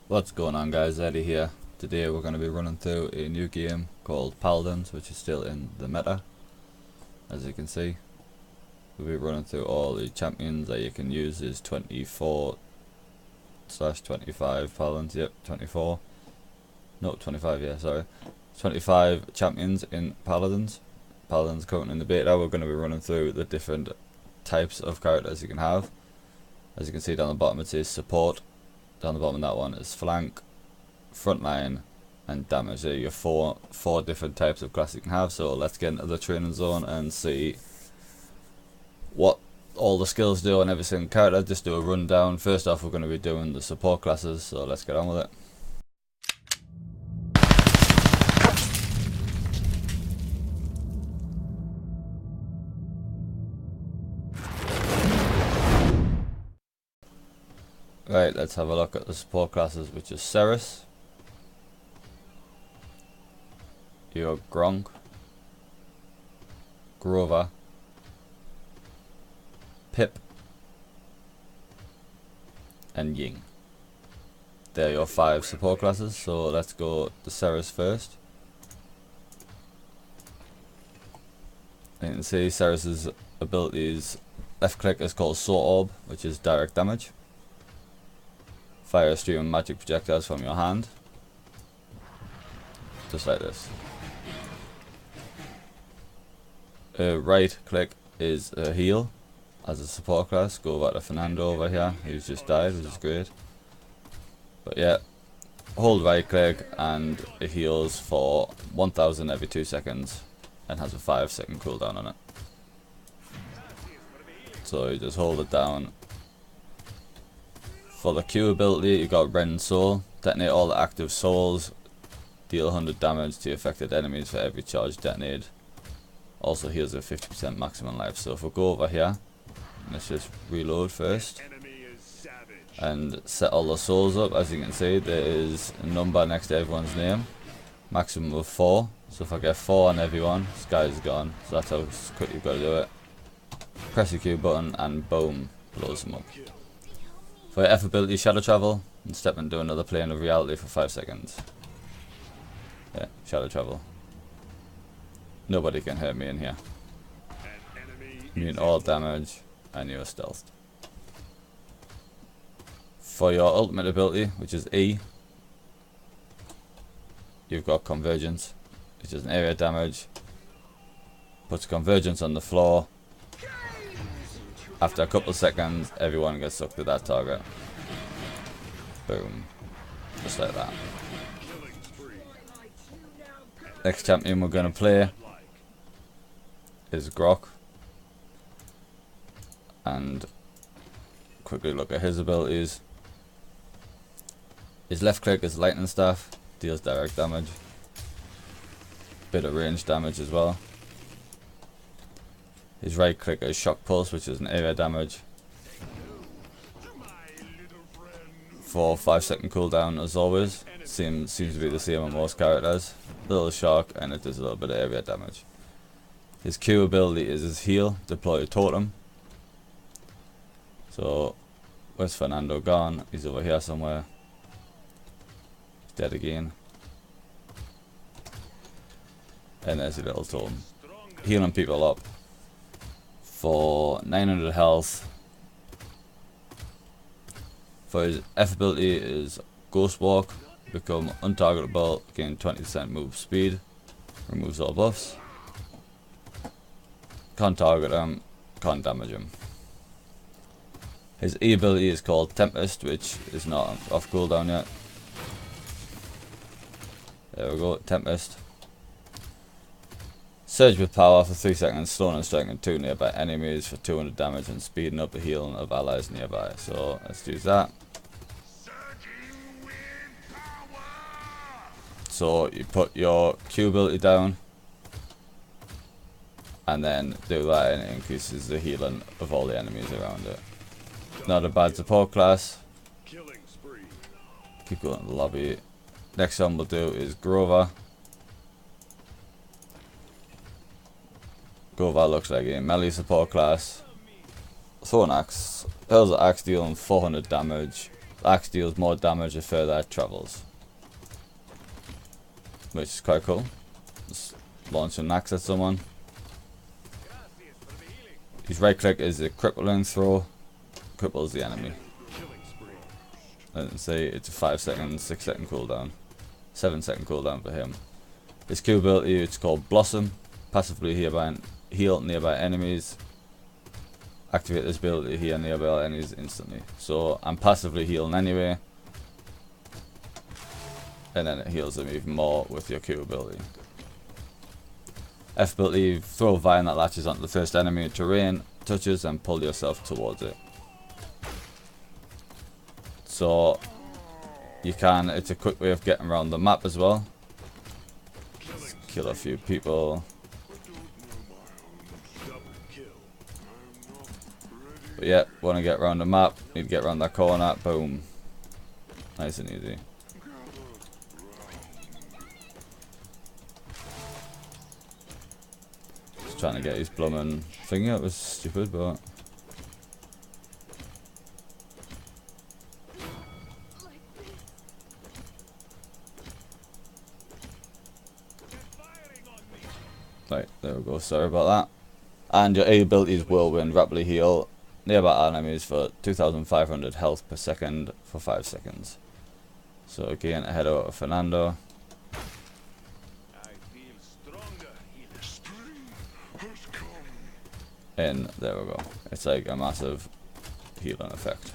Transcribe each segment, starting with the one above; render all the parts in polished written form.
What's going on, guys? Eddie here. Today we're going to be running through a new game called Paladins, which is still in the meta. As you can see, we'll be running through all the champions that you can use. Is 24/25 Paladins. Yep, 24. No, 25. Yeah, sorry. 25 champions in Paladins. Paladins currently in the beta. We're going to be running through the different types of characters you can have. As you can see down the bottom, it says support. Down the bottom of that one is flank, frontline, and damage. There you go, four different types of class you can have. So let's get into the training zone and see what all the skills do on every single character. Just do a rundown. First off, we're going to be doing the support classes, so let's get on with it. Right, let's have a look at the support classes, which is Seris, your Grohk, Grover, Pip, and Ying. They're your 5 support classes, so let's go to Seris first. You can see Seris's abilities. Left click is called Sorb, which is direct damage. Fire a stream of magic projectiles from your hand, just like this. Right click is a heal as a support class. Go over to Fernando over here, who's just died, which is great. But yeah, hold right click and it heals for 1000 every 2 seconds and has a 5-second cooldown on it. So you just hold it down. For the Q ability, you got Rend Soul. Detonate all the active souls. Deal 100 damage to affected enemies for every charge detonated. Also heals a 50% maximum life. So if we go over here, let's just reload first. And set all the souls up. As you can see, there is a number next to everyone's name. Maximum of 4. So if I get 4 on everyone, this guy's gone. So that's how quick you've got to do it. Press the Q button and boom, blows them up. For your F ability, Shadow Travel, and step into another plane of reality for 5 seconds. Yeah, Shadow Travel. Nobody can hurt me in here. Immune all damage, and you're stealthed. For your ultimate ability, which is E, you've got Convergence, which is an area damage. Puts Convergence on the floor. After a couple of seconds, everyone gets sucked to that target. Boom. Just like that. Next champion we're going to play is Grok. And quickly look at his abilities. His left click is Lightning Staff. Deals direct damage. Bit of range damage as well. His right click is Shock Pulse, which is an area damage. For 5-second cooldown as always. Seems to be the same on most characters. Little shock and it does a little bit of area damage. His Q ability is his heal, deploy a totem. So where's Fernando gone? He's over here somewhere. He's dead again. And there's your little totem. Healing people up. For 900 health. For his F ability is Ghost Walk, become untargetable, gain 20% move speed, removes all buffs. Can't target him, can't damage him. His E ability is called Tempest, which is not off cooldown yet. There we go, Tempest. Surge with power for 3 seconds, slowing and striking 2 nearby enemies for 200 damage and speeding up the healing of allies nearby. So let's use that. So you put your Q ability down and then do that and it increases the healing of all the enemies around it. Not a bad support class. Keep going to the lobby. Next one we'll do is Grover. Grover looks like a melee support class. Throw an axe. Hurls an axe dealing 400 damage axe deals more damage the further it travels, which is quite cool. Just launch an axe at someone. His right click is a crippling throw, cripples the enemy. And say it's a 5 second, 6 second cooldown, 7 second cooldown for him. His Q ability, it's called Blossom. Passively heal nearby enemies. Activate this ability to heal nearby enemies instantly. So I'm passively healing anyway, and then it heals them even more with your Q ability. F ability, throw a vine that latches onto the first enemy terrain touches and pull yourself towards it. So you can, it's a quick way of getting around the map as well. Let's kill a few people. But yeah, want to get around the map, need to get around that corner, boom. Nice and easy. Just trying to get his blooming thing out, was stupid, but... Right, there we go, sorry about that. And your A ability is Whirlwind, rapidly heal nearby enemies for 2,500 health per second for 5 seconds. So again, head over to Fernando. And there we go. It's like a massive healing effect.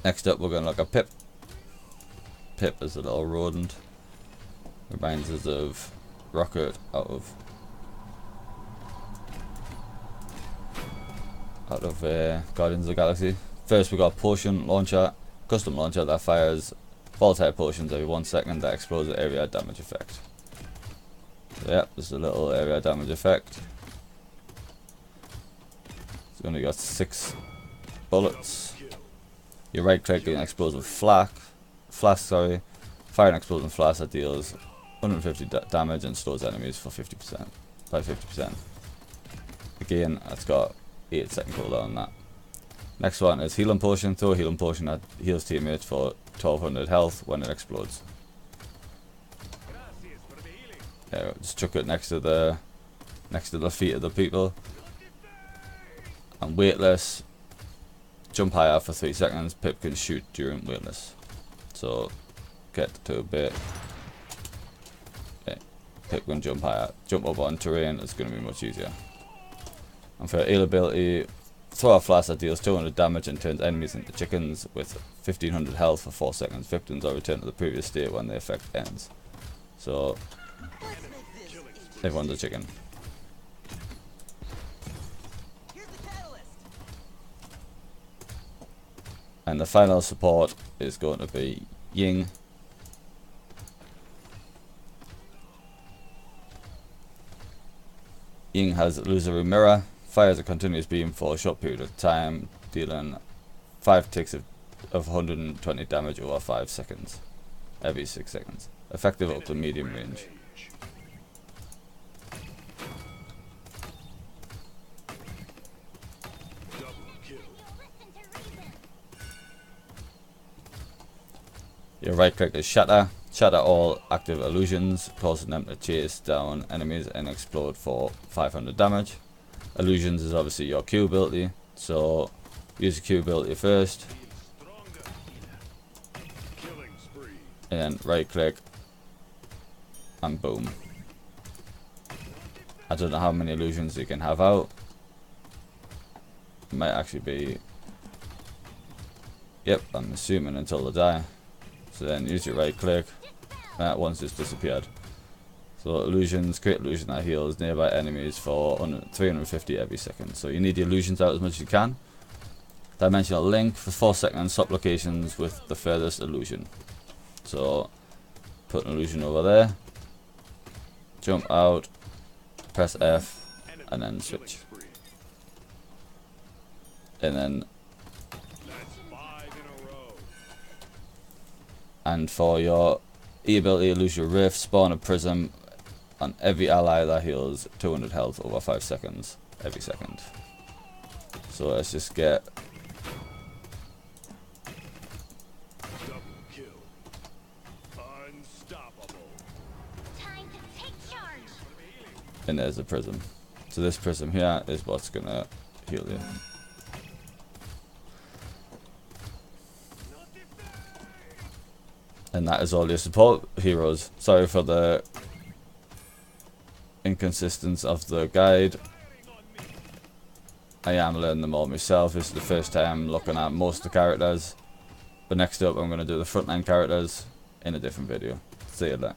Next up, we're going to look at Pip. Pip is a little rodent. Reminds us of Rocket out of Guardians of the Galaxy. First we got Potion Launcher, custom launcher that fires volatile potions every 1 second that explodes the area damage effect. So yeah, there's a little area damage effect. It's only got 6 bullets. You right click an explosive flask, fire an explosive flask that deals 150 damage and slows enemies for 50%, by 50%. Again, that's got 8 second cooldown on that. Next one is Healing Potion. Throw a Healing Potion that heals teammates for 1200 health when it explodes. Yeah, just chuck it next to the feet of the people. And weightless. Jump higher for 3 seconds. Pip can shoot during weightless. So get to a bit. Yeah, Pip can jump higher. Jump up on terrain. It's going to be much easier. And for heal ability, throw a flash that deals 200 damage and turns enemies into chickens with 1500 health for 4 seconds. Victims are returned to the previous state when the effect ends. So everyone's a chicken. And the final support is going to be Ying. Ying has Illusory Mirror, fires a continuous beam for a short period of time, dealing 5 ticks of 120 damage over 5 seconds, every 6 seconds. Effective up to medium range. Your right click is Shatter. Shatter all active illusions, causing them to chase down enemies and explode for 500 damage. Illusions is obviously your Q ability, so use the Q ability first. And then right click and boom. I don't know how many illusions you can have out. It might actually be, yep, I'm assuming until they die. So then use your right click. That one's just disappeared. So illusions, create illusion that heals nearby enemies for 350 every second. So you need the illusions out as much as you can. Dimensional link for 4 seconds, swap locations with the furthest illusion. So put an illusion over there. Jump out, press F, and then switch. And then and for your E ability, Illusion Rift, spawn a prism on every ally that heals 200 health over 5 seconds every second. So let's just get and there's a prism. So this prism here is what's gonna heal you. And that is all your support heroes. Sorry for the inconsistency of the guide. I am learning them all myself. This is the first time looking at most of the characters. But next up I'm going to do the frontline characters in a different video. See you there.